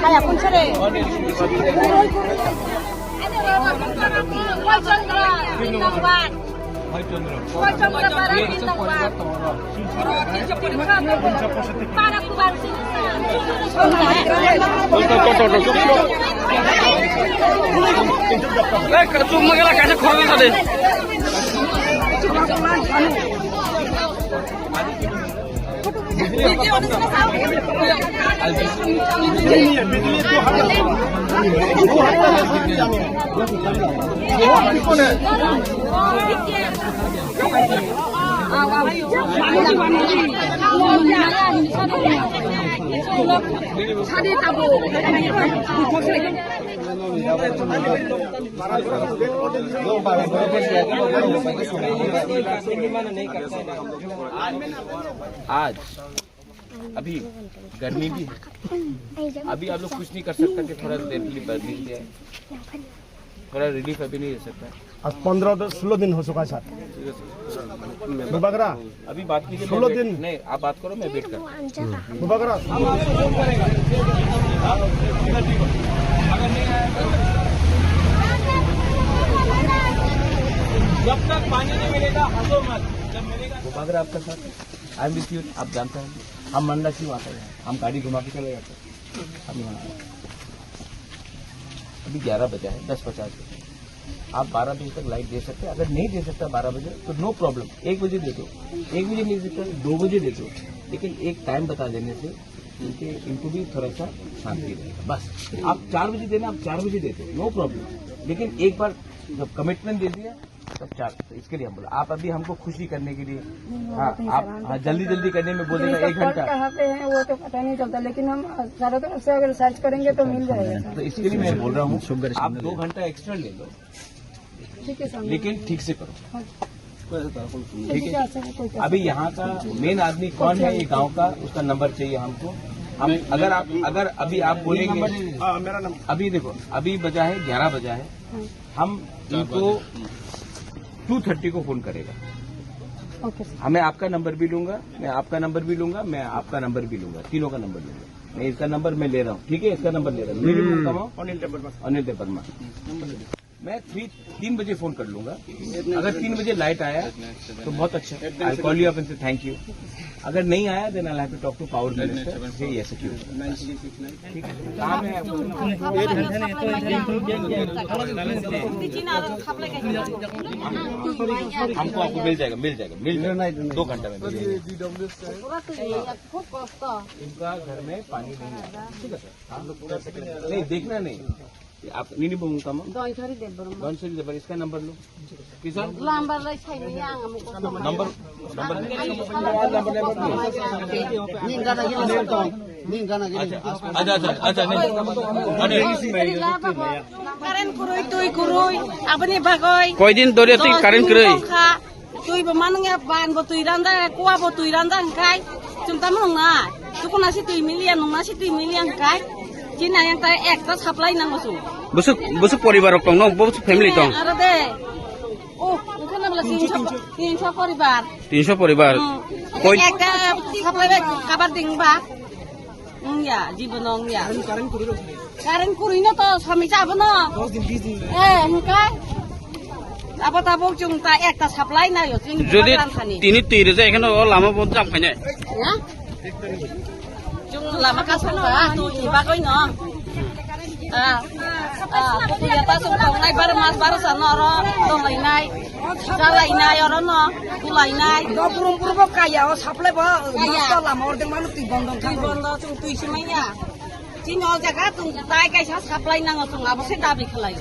Kayak pun sere. आज अभी गर्मी भी है, अभी आप लोग कुछ नहीं कर सकता कि थोड़ा देर के लिए बर्फी जाए, थोड़ा रिलीफ अभी नहीं दे सकता। आज 15-16 दिन हो चुका है सर। मुबागरा अभी बात कीजिए, 16 दिन नहीं आप बात करो, मैं वेट करता हूँ। मुबागरा जब तक पानी नहीं मिलेगा हंसो मत, जब मिलेगा मुबागरा आपका साथ आई एम विथ यू। आप जानते हैं हम मंडा क्यों आते हैं, हम गाड़ी घुमा के चले जाते हैं। हम यहाँ अभी 11 बजे है, 10:50 आप 12 बजे तक लाइट दे सकते हैं। अगर नहीं दे सकता 12 बजे तो नो प्रॉब्लम, 1 बजे दे दो, 1 बजे नहीं दे सकता 2 बजे दे दो, लेकिन एक टाइम बता देने से इनको भी थोड़ा सा शांति रहेगा। बस आप 4 बजे देना, आप 4 बजे दे दो, नो प्रॉब्लम। लेकिन एक बार जब कमिटमेंट दे दिया तब 4, तो इसके लिए हम बोला आप अभी हमको खुशी करने के लिए, हाँ आप जल्दी करने में बोलेगा 1 घंटा कहाँ पे है वो तो पता नहीं चलता, लेकिन हम चारों तरफ से अगर सर्च करेंगे तो मिल जाएगा। तो इसके लिए मैं बोल रहा हूँ आप 2 घंटा एक्स्ट्रा ले लो, ठीक है सर, लेकिन ठीक से करो, ठीक है। कोई अभी यहाँ का मेन आदमी कौन है ये गांव का, उसका नंबर चाहिए हमको। हम अगर अभी आप बोलेंगे, मेरा नंबर अभी देखो अभी बजा है 11 बजा है, हम इनको 2:30 को फोन करेगा। Okay sir. हमें आपका नंबर भी लूंगा, मैं आपका नंबर भी लूंगा, मैं आपका नंबर भी लूंगा, तीनों का नंबर लूंगा। मैं इसका नंबर मैं ले रहा हूँ, ठीक है, इसका नंबर ले रहा हूँ। मेरे मुंह कमाओ अनिल वर्मा। मैं 3 बजे फोन कर लूंगा। अगर 3 बजे लाइट आया तो बहुत अच्छा, I call you up and say thank you. अगर नहीं आया then I have to talk to power minister, say ये सिक्योर, ठीक है। काम है हमको, आपको मिल जाएगा 2 घंटा में मिल जाएगा। इनका घर में पानी नहीं आता, ठीक है सर, आप लोग पूरा नहीं देखना नहीं, आप नहीं बोलूँगा नंबर, इसका नंबर लो किसान नंबर কয়দিন ধরে তুই কারেন্ট করে তুই মানুষ বান তুই রান্দা কুয়া তুই রান্দা খাই চিন্তা মা তুই নাসি তুই মিলিয়া নাসি তুই মিলিয়া খাই চিনা একটা সাপ্লাই নাঙ্গো বসু পরিবার কং ন বসু ফ্যামিলি কং আরে দে ও ওখানে বলে 300 পরিবার 300 পরিবার কই একটা সাপ্লাই খাবার দিংবা ইয়া জীবন ইয়া কারেন্ট করি না তো স্বামী যাবো না 10 দিন 20 দিন হুকাই আবার তাবো চুংতা একটা সাপ্লাই নাই যদি তিনি তৈরি যায় এখানে লামা বন্ধ জাম খাইনে হ্যাঁ chung lama kasong ba tu iba ko no kuya ta sung kong nai bar mas bar sa no ro dong lai nai sa lai nai ro no tu lai nai do purum purbo kaya o saplai ba mas lama or deng manu ti bondong chung tui simai ya chin o jaga tung tai kai sa saplai nang chung abo se dabi khalai